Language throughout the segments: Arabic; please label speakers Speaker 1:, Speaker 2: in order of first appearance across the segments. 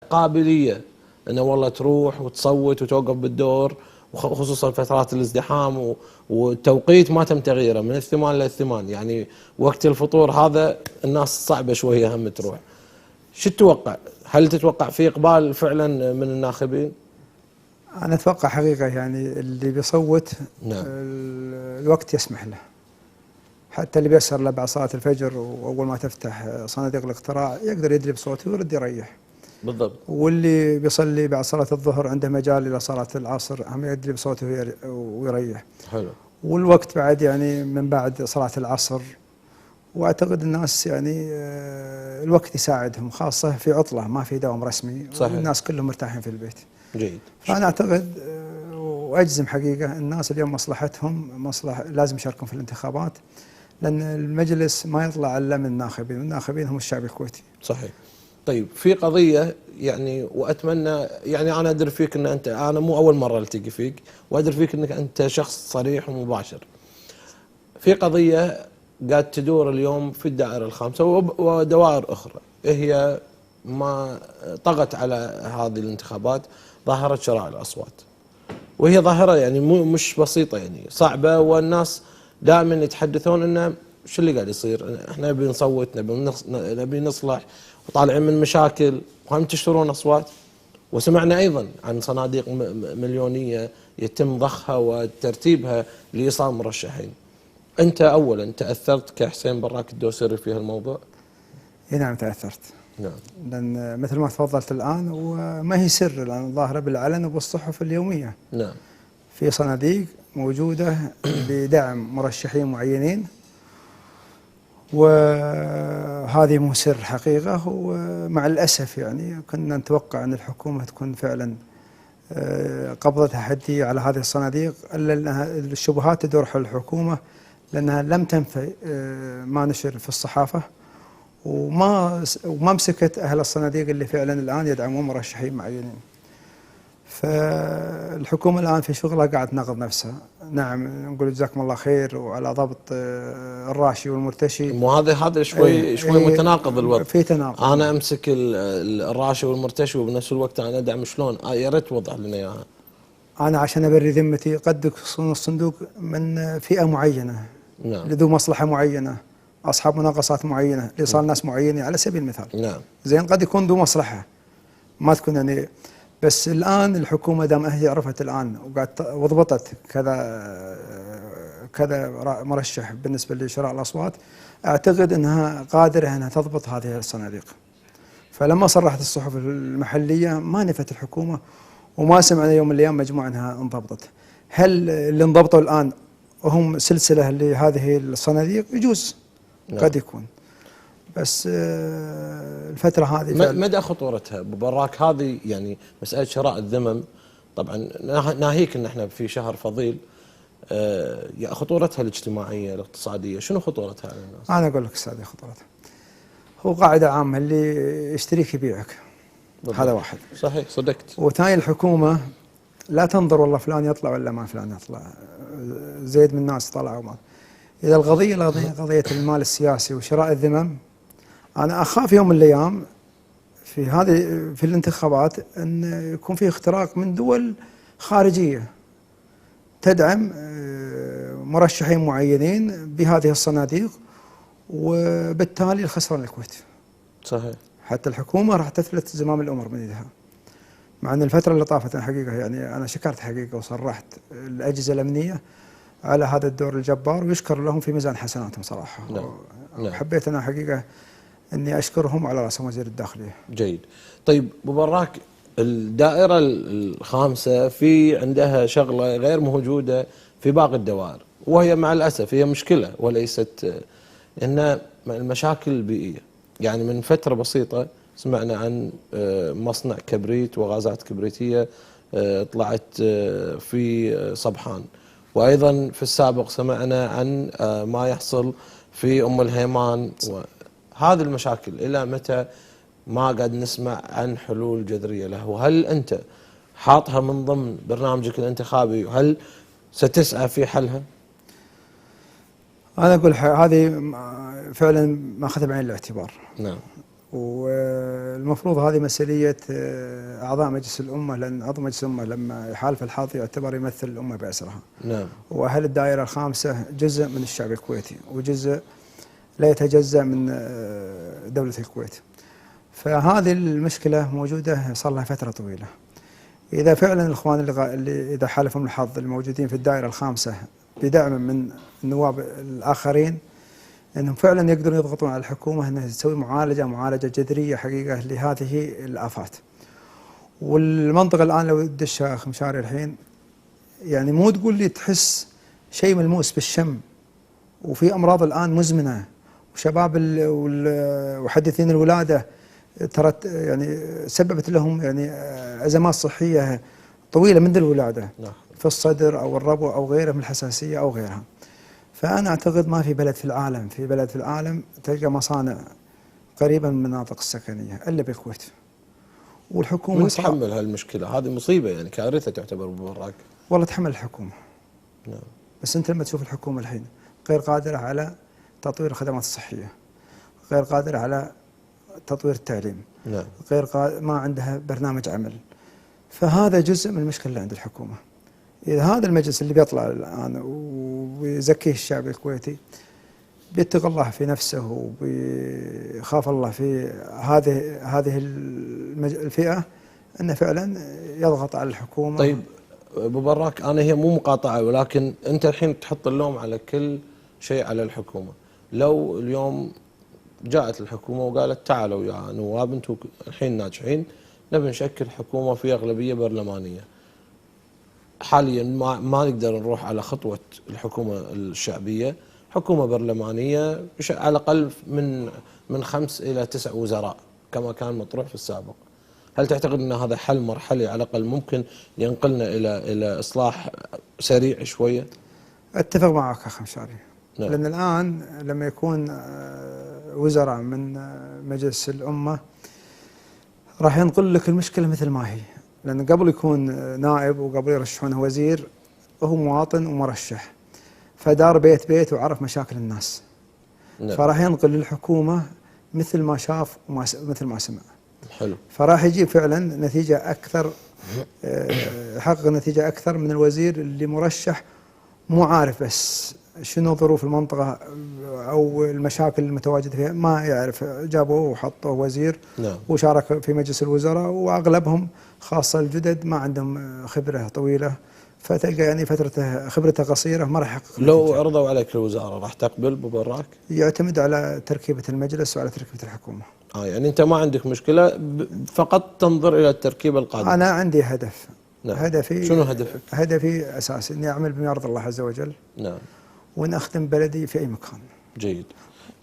Speaker 1: قابليه انه والله تروح وتصوت وتوقف بالدور، وخصوصا فترات الازدحام والتوقيت ما تم تغييره من 8 ل8، يعني وقت الفطور هذا الناس صعبه شويه هم تروح. شو تتوقع؟ هل تتوقع في اقبال فعلا من الناخبين؟
Speaker 2: انا اتوقع حقيقه يعني اللي بيصوت
Speaker 1: نعم.
Speaker 2: الوقت يسمح له، حتى اللي بيسهر له بعد صلاه الفجر واول ما تفتح صناديق الاقتراع يقدر يدري بصوته ويرد يريح.
Speaker 1: بالضبط.
Speaker 2: واللي بيصلي بعد صلاه الظهر عنده مجال الى صلاه العصر هم يدري بصوته ويريح.
Speaker 1: حلو.
Speaker 2: والوقت بعد يعني من بعد صلاه العصر، واعتقد الناس يعني الوقت يساعدهم، خاصه في عطله ما في دوام رسمي.
Speaker 1: صحيح.
Speaker 2: والناس كلهم مرتاحين في البيت.
Speaker 1: جيد.
Speaker 2: فانا اعتقد واجزم حقيقه الناس اليوم مصلحتهم مصلحه لازم يشاركون في الانتخابات، لان المجلس ما يطلع الا من الناخبين، والناخبين هم الشعب الكويتي.
Speaker 1: صحيح. طيب في قضيه يعني، واتمنى يعني انا ادري فيك ان انت، انا مو اول مره التقي فيك، وادري فيك انك انت شخص صريح ومباشر. في قضيه قاعد تدور اليوم في الدائره الخامسه ودوائر اخرى، هي ما طغت على هذه الانتخابات، ظاهره شراء الاصوات. وهي ظاهره يعني مش بسيطه، يعني صعبه، والناس دائما يتحدثون انه شو اللي قاعد يصير، احنا نبي نصوت، نبي نصلح، وطالعين من مشاكل وهم تشترون اصوات. وسمعنا ايضا عن صناديق مليونيه يتم ضخها وترتيبها لايصال مرشحين. انت اولا تاثرت كحسين براك الدوسري في هالموضوع؟
Speaker 2: اي نعم تاثرت.
Speaker 1: نعم.
Speaker 2: لان مثل ما تفضلت الان وما هي سر الان ظاهره بالعلن وبالصحف اليوميه.
Speaker 1: نعم.
Speaker 2: في صناديق موجوده بدعم مرشحين معينين، وهذه مو سر حقيقه. ومع الاسف يعني كنا نتوقع ان الحكومه تكون فعلا قبضتها حديه على هذه الصناديق، الا انها الشبهات تدور حول الحكومه لانها لم تنفي ما نشر في الصحافه، وما مسكت اهل الصناديق اللي فعلا الان يدعمون مرشحين معينين. فالحكومه الان في شغلها قاعد تناقض نفسها. نعم نقول جزاكم الله خير وعلى ضبط الراشي والمرتشي.
Speaker 1: مو هذا شوي متناقض الوضع.
Speaker 2: في تناقض.
Speaker 1: انا امسك الراشي والمرتشي وبنفس الوقت انا ادعم، شلون؟ يا ريت توضح لنا اياها.
Speaker 2: انا عشان ابري ذمتي قد يكون الصندوق من فئه معينه.
Speaker 1: نعم.
Speaker 2: لذو مصلحه معينه، اصحاب مناقصات معينه، لايصال ناس معينين على سبيل المثال.
Speaker 1: نعم.
Speaker 2: زين قد يكون ذو مصلحه ما تكون يعني. بس الان الحكومه دام هي عرفت الان وضبطت كذا مرشح بالنسبه لشراء الاصوات، اعتقد انها قادره انها تضبط هذه الصناديق. فلما صرحت الصحف المحليه ما نفت الحكومه، وما سمعنا يوم من الايام مجموعه انها انضبطت. هل اللي انضبطوا الان هم سلسله لهذه الصناديق؟ يجوز.
Speaker 1: نعم.
Speaker 2: قد يكون. بس الفترة هذه
Speaker 1: مدى خطورتها براك هذه، يعني مسألة شراء الذمم طبعا ناهيك ان احنا في شهر فضيل، خطورتها الاجتماعية الاقتصادية، شنو خطورتها على الناس؟
Speaker 2: أنا أقول لك أستاذي خطورتها، هو قاعدة عامة اللي يشتريك يبيعك. هذا واحد.
Speaker 1: صحيح صدقت.
Speaker 2: وثاني الحكومة لا تنظر والله فلان يطلع ولا ما فلان يطلع، زيد من الناس طلع وما. إذا القضية قضية المال السياسي وشراء الذمم، أنا أخاف يوم من الأيام في الانتخابات أن يكون في اختراق من دول خارجية تدعم مرشحين معينين بهذه الصناديق، وبالتالي الخسران الكويت.
Speaker 1: صحيح.
Speaker 2: حتى الحكومة راح تفلت زمام الأمر من يدها. مع أن الفترة اللي طافت حقيقة يعني أنا شكرت حقيقة وصرحت الأجهزة الأمنية على هذا الدور الجبار، ويشكر لهم في ميزان حسناتهم صراحة.
Speaker 1: نعم.
Speaker 2: حبيت أنا حقيقة أني أشكرهم على رأسهم وزير الداخلية.
Speaker 1: جيد. طيب أبو براك، الدائرة الخامسة في عندها شغلة غير موجودة في باقي الدوائر، وهي مع الأسف هي مشكلة وليست إن المشاكل البيئية. يعني من فترة بسيطة سمعنا عن مصنع كبريت وغازات كبريتية طلعت في صبحان، وأيضا في السابق سمعنا عن ما يحصل في أم الهيمان. هذه المشاكل إلى متى ما قاعد نسمع عن حلول جذرية له؟ وهل أنت حاطها من ضمن برنامجك الانتخابي، وهل ستسعى في حلها؟
Speaker 2: أنا أقول هذه فعلا ما أخذها بعين الاعتبار.
Speaker 1: نعم.
Speaker 2: والمفروض هذه مسؤولية أعضاء مجلس الأمة، لأن عضو مجلس الأمة لما يحالف الحظ يعتبر يمثل الأمة بأسرها.
Speaker 1: نعم.
Speaker 2: وأهل الدائرة الخامسة جزء من الشعب الكويتي، وجزء لا يتجزأ من دولة الكويت. فهذه المشكلة موجودة صار لها فترة طويلة. إذا فعلا الإخوان اللي إذا حالفهم الحظ الموجودين في الدائرة الخامسة بدعم من النواب الآخرين أنهم فعلا يقدرون يضغطون على الحكومة أنها تسوي معالجة جذرية حقيقة لهذه الآفات. والمنطقة الآن لو تدشها أخ مشاري الحين، يعني مو تقول لي تحس شيء ملموس بالشم، وفي أمراض الآن مزمنة، وشباب وحديثين الولادة ترى يعني سببت لهم يعني أزمات صحية طويلة منذ الولادة في الصدر أو الربو أو غيره من الحساسية أو غيرها. فأنا أعتقد ما في بلد في العالم تلقى مصانع قريبة من المناطق السكنية إلا بالكويت. والحكومة
Speaker 1: من تحمل هالمشكلة؟ هذه مصيبة يعني، كارثة تعتبر ببراك.
Speaker 2: والله تحمل الحكومة.
Speaker 1: نعم.
Speaker 2: بس أنت لما تشوف الحكومة الحين غير قادرة على تطوير الخدمات الصحية، غير قادرة على تطوير التعليم.
Speaker 1: نعم.
Speaker 2: ما عندها برنامج عمل. فهذا جزء من المشكلة اللي عند الحكومة. إذا هذا المجلس اللي بيطلع الآن ويزكيه الشعب الكويتي بيتقي الله في نفسه وبيخاف الله في هذه الفئة، أنه فعلا يضغط على الحكومة.
Speaker 1: طيب أبو براك، أنا هي مو مقاطعة، ولكن أنت الحين تحط اللوم على كل شيء على الحكومة. لو اليوم جاءت الحكومة وقالت تعالوا يا نواب أنتم الحين ناجحين، نبي نشكل حكومة في أغلبية برلمانية. حاليا ما نقدر نروح على خطوة الحكومة الشعبية، حكومة برلمانية على الأقل من 5 إلى 9 وزراء كما كان مطروح في السابق. هل تعتقد أن هذا حل مرحلي على الأقل ممكن ينقلنا إلى إصلاح سريع شوية؟
Speaker 2: أتفق معك أخ مشاري.
Speaker 1: نعم.
Speaker 2: لأن الآن لما يكون وزراء من مجلس الأمة راح ينقل لك المشكلة مثل ما هي، لأن قبل يكون نائب وقبل يرشحونه وزير هو مواطن ومرشح، فدار بيت بيت وعرف مشاكل الناس.
Speaker 1: نعم.
Speaker 2: فراح ينقل للحكومة مثل ما شاف ومثل ما سمع.
Speaker 1: حلو.
Speaker 2: فراح يجيب فعلا نتيجة أكثر، يحقق نتيجة أكثر من الوزير اللي مرشح مو عارف بس شنو ظروف المنطقة أو المشاكل المتواجدة فيها، ما يعرف، جابوه وحطوه وزير.
Speaker 1: نعم.
Speaker 2: وشارك في مجلس الوزراء، وأغلبهم خاصة الجدد ما عندهم خبرة طويلة، فتلقى يعني خبرته قصيرة ما راح يحقق.
Speaker 1: لو عرضوا عليك الوزارة راح تقبل ببراك؟
Speaker 2: يعتمد على تركيبة المجلس وعلى تركيبة الحكومة.
Speaker 1: يعني أنت ما عندك مشكلة، فقط تنظر إلى التركيبة القادمة.
Speaker 2: أنا عندي هدف.
Speaker 1: نعم.
Speaker 2: هدفي
Speaker 1: شنو هدفك؟
Speaker 2: هدفي أساسي إني أعمل بما يرضي الله عز وجل.
Speaker 1: نعم.
Speaker 2: وإن أخدم بلدي في أي مكان.
Speaker 1: جيد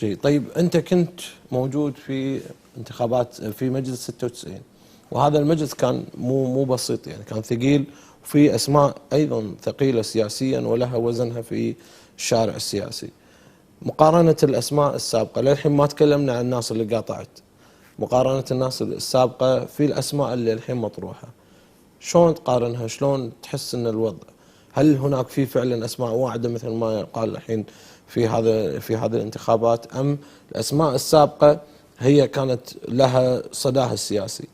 Speaker 1: جيد. طيب أنت كنت موجود في انتخابات في مجلس 96، وهذا المجلس كان مو بسيط يعني، كان ثقيل، وفي أسماء أيضا ثقيلة سياسيا ولها وزنها في الشارع السياسي. مقارنة الأسماء السابقة، للحين ما تكلمنا عن الناس اللي قاطعت، مقارنة الناس السابقة في الأسماء اللي الحين مطروحة، شلون تقارنها؟ شلون تحس أن الوضع؟ هل هناك فعلا أسماء واعدة مثل ما قال الحين في هذه الانتخابات، أم الأسماء السابقة هي كانت لها صداها السياسي؟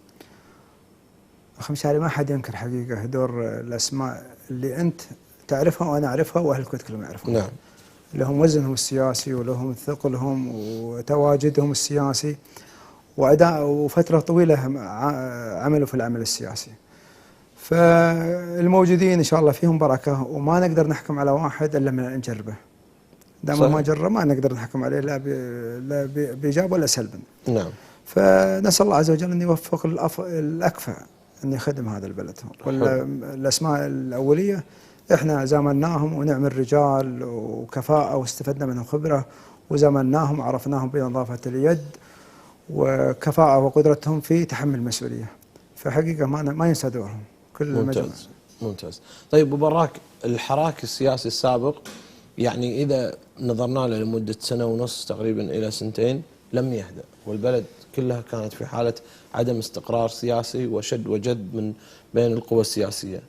Speaker 2: أخي مشاري، ما حد ينكر حقيقة دور الأسماء اللي أنت تعرفها وأنا أعرفها وأهل الكويت كلهم يعرفون.
Speaker 1: نعم.
Speaker 2: لهم وزنهم السياسي ولهم ثقلهم وتواجدهم السياسي وأداء، وفترة طويلة عملوا في العمل السياسي. فالموجودين إن شاء الله فيهم بركة، وما نقدر نحكم على واحد إلا من نجربه. دام ما جرب ما نقدر نحكم عليه لا بإيجاب ولا سلبا.
Speaker 1: نعم.
Speaker 2: فنسأل الله عز وجل أن يوفق الأكفأ أن يخدم هذا البلد. ولا الأسماء الأولية إحنا زاملناهم ونعمل رجال وكفاءة واستفدنا منهم خبرة، وزاملناهم وعرفناهم بنظافة اليد وكفاءة وقدرتهم في تحمل المسؤولية. فحقيقة ما ينسى دورهم كل المجموعة.
Speaker 1: ممتاز. طيب أبو براك، الحراك السياسي السابق يعني إذا نظرنا له لمدة 1.5 سنة تقريبا إلى 2 لم يهدأ، والبلد كلها كانت في حالة عدم استقرار سياسي وشد وجذب من بين القوى السياسية.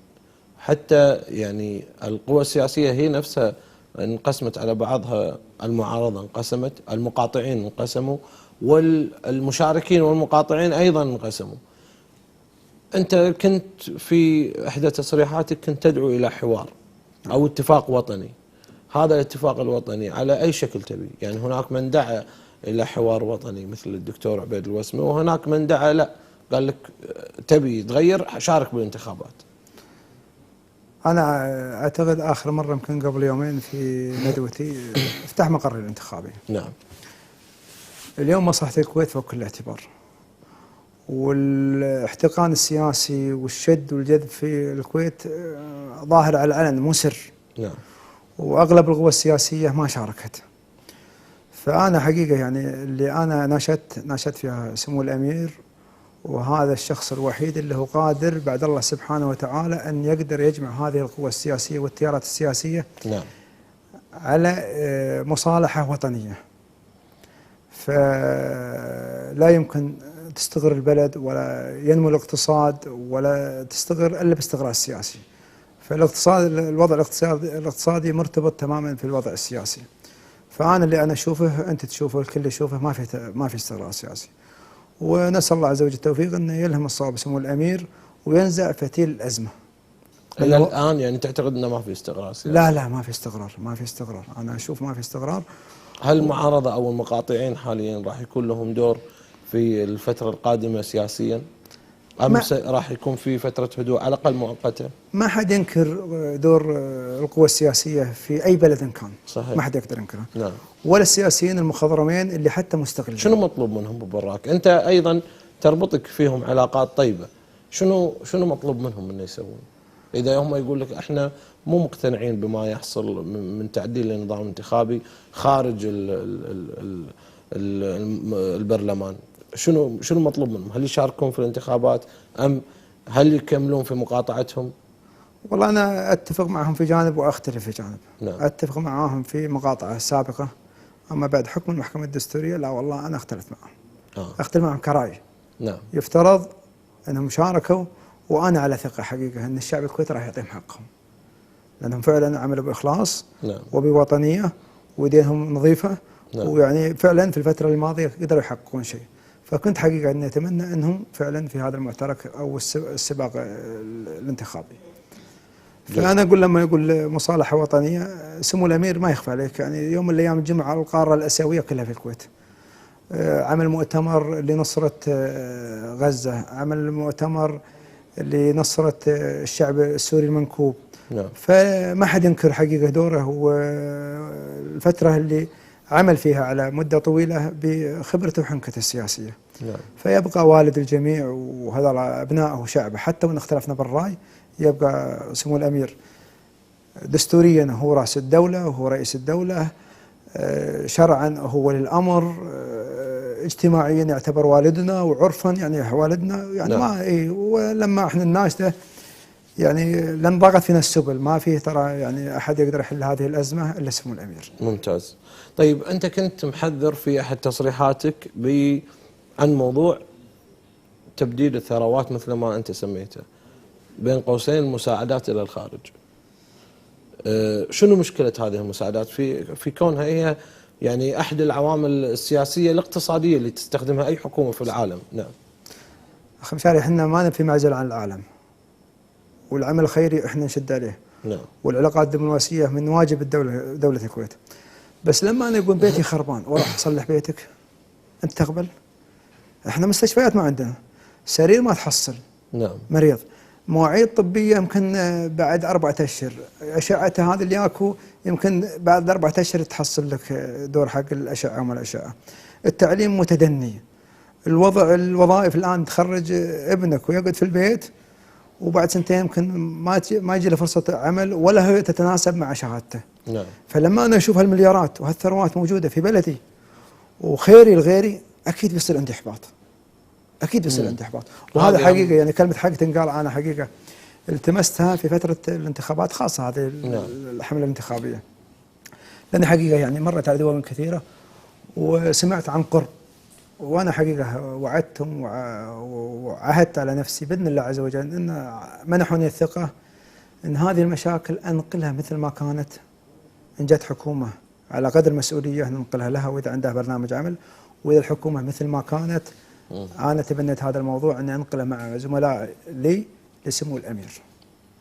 Speaker 1: حتى يعني القوى السياسية هي نفسها انقسمت على بعضها، المعارضة انقسمت، المقاطعين انقسموا، والمشاركين والمقاطعين أيضا انقسموا. أنت كنت في إحدى تصريحاتك كنت تدعو إلى حوار أو اتفاق وطني. هذا الاتفاق الوطني على أي شكل تبي؟ يعني هناك من دعا إلى حوار وطني مثل الدكتور عبيد الوسمي، وهناك من دعا لا، قال لك تبي تغير شارك بالانتخابات.
Speaker 2: أنا أعتقد آخر مرة يمكن قبل يومين في ندوتي افتح مقري الانتخابي.
Speaker 1: نعم.
Speaker 2: اليوم مصلحة الكويت فوق كل اعتبار، والاحتقان السياسي والشد والجذب في الكويت ظاهر على العلن مو سر.
Speaker 1: نعم.
Speaker 2: وأغلب القوى السياسية ما شاركت. فأنا حقيقة يعني اللي أنا ناشدت فيها سمو الأمير، وهذا الشخص الوحيد اللي هو قادر بعد الله سبحانه وتعالى أن يقدر يجمع هذه القوى السياسية والتيارات السياسية
Speaker 1: نعم.
Speaker 2: على مصالحة وطنية. فلا يمكن تستقر البلد ولا ينمو الاقتصاد ولا تستقر إلا باستقرار سياسي. فالاقتصاد، الوضع الاقتصادي مرتبط تماما في الوضع السياسي. فأنا اللي أنا أشوفه أنت تشوفه الكل يشوفه، ما في استقرار سياسي. ونسأل الله عز وجل التوفيق أنه يلهم الصواب سمو الأمير وينزع فتيل الأزمة.
Speaker 1: إلى الآن يعني تعتقد أنه ما في استقرار سياسي؟
Speaker 2: لا ما في استقرار، أنا أشوف ما في استقرار.
Speaker 1: هل المعارضة أو المقاطعين حاليا راح يكون لهم دور في الفترة القادمة سياسيا؟ أم راح يكون في فترة هدوء على الأقل مؤقتة؟
Speaker 2: ما حد ينكر دور القوى السياسية في أي بلد كان.
Speaker 1: صحيح.
Speaker 2: ما حد يقدر ينكره.
Speaker 1: نعم.
Speaker 2: ولا السياسيين المخضرمين اللي حتى مستقلين.
Speaker 1: شنو مطلوب منهم ببراك؟ أنت أيضا تربطك فيهم علاقات طيبة، شنو مطلوب منهم أن يسوون؟ إذا هم يقول لك إحنا مو مقتنعين بما يحصل من تعديل للنظام الانتخابي خارج البرلمان، شنو مطلوب منهم؟ هل يشاركون في الانتخابات أم هل يكملون في مقاطعتهم؟
Speaker 2: والله أنا أتفق معهم في جانب وأختلف في جانب.
Speaker 1: نعم.
Speaker 2: أتفق معهم في مقاطعة سابقة، أما بعد حكم المحكمة الدستورية لا والله أنا أختلف معهم. أختلف معهم كرأي.
Speaker 1: نعم.
Speaker 2: يفترض أنهم شاركوا، وأنا على ثقة حقيقة أن الشعب الكويتي راح يعطيهم حقهم، لأنهم فعلا عملوا بإخلاص.
Speaker 1: نعم.
Speaker 2: وبوطنية ودينهم نظيفة.
Speaker 1: نعم.
Speaker 2: ويعني فعلا في الفترة الماضية قدروا يحققون شيء. فكنت حقيقة أني أتمنى أنهم فعلا في هذا المعترك أو السباق الانتخابي. فأنا أقول لما يقول مصالحة وطنية، سمو الأمير ما يخفى عليك يعني يوم من الأيام الجمعة القارة الآسيوية كلها في الكويت. عمل مؤتمر لنصرة غزة، عمل مؤتمر لنصرة الشعب السوري المنكوب.
Speaker 1: نعم.
Speaker 2: فما حد ينكر حقيقة دوره والفترة اللي عمل فيها على مدة طويلة بخبرته وحنكته السياسية.
Speaker 1: نعم.
Speaker 2: فيبقى والد الجميع وهذا أبنائه وشعبه، حتى وإن اختلفنا بالرأي يبقى سمو الأمير دستوريا هو رأس الدولة وهو رئيس الدولة، شرعا هو ولي الأمر، اجتماعيا يعتبر والدنا، وعرفا يعني والدنا يعني. نعم. ما ولما احنا الناشده يعني لن ضاقت فينا السبل، ما فيه ترى يعني احد يقدر يحل هذه الازمه الا سمو الامير.
Speaker 1: ممتاز. طيب انت كنت محذر في احد تصريحاتك عن موضوع تبديد الثروات مثل ما انت سميته، بين قوسين المساعدات الى الخارج. شنو مشكله هذه المساعدات في كونها هي يعني احد العوامل السياسيه الاقتصاديه اللي تستخدمها اي حكومه في العالم؟ نعم.
Speaker 2: اخي مشاري، احنا ما في معزل عن العالم، والعمل الخيري احنا نشد عليه.
Speaker 1: نعم.
Speaker 2: والعلاقات الدبلوماسيه من واجب دوله الكويت. بس لما انا يقول بيتي خربان واروح اصلح بيتك، انت تقبل؟ احنا مستشفيات ما عندنا، سرير ما تحصل.
Speaker 1: نعم.
Speaker 2: مريض، مواعيد طبيه يمكن بعد 4 أشهر، اشعته هذا اللي ياكو يمكن بعد 4 أشهر تحصل لك دور حق الاشعه وما الاشعه. التعليم متدني، الوظائف الان تخرج ابنك ويقعد في البيت وبعد سنتين يمكن ما يجي له فرصه عمل ولا هي تتناسب مع شهادته.
Speaker 1: نعم.
Speaker 2: فلما انا اشوف هالمليارات وهالثروات موجوده في بلدي وخيري لغيري، اكيد بيصير عندي احباط. اكيد بيصير عندي احباط. وهذا حقيقه يعني كلمه حق تنقال. انا حقيقه التمستها في فتره الانتخابات، خاصه هذه الحمله الانتخابيه، لان حقيقه يعني مرت على دول كثيره وسمعت عن قرب، وانا حقيقه وعدتهم وعهدت على نفسي باذن الله عز وجل ان منحوني الثقه ان هذه المشاكل انقلها مثل ما كانت، ان جت حكومه على قدر مسؤوليه ننقلها لها واذا عندها برنامج عمل، واذا الحكومه مثل ما كانت، انا تبنيت هذا الموضوع اني انقله مع زملاء لي لسمو الامير.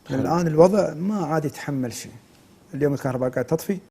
Speaker 2: الان الوضع ما عاد يتحمل شيء. اليوم الكهرباء قاعد تطفي،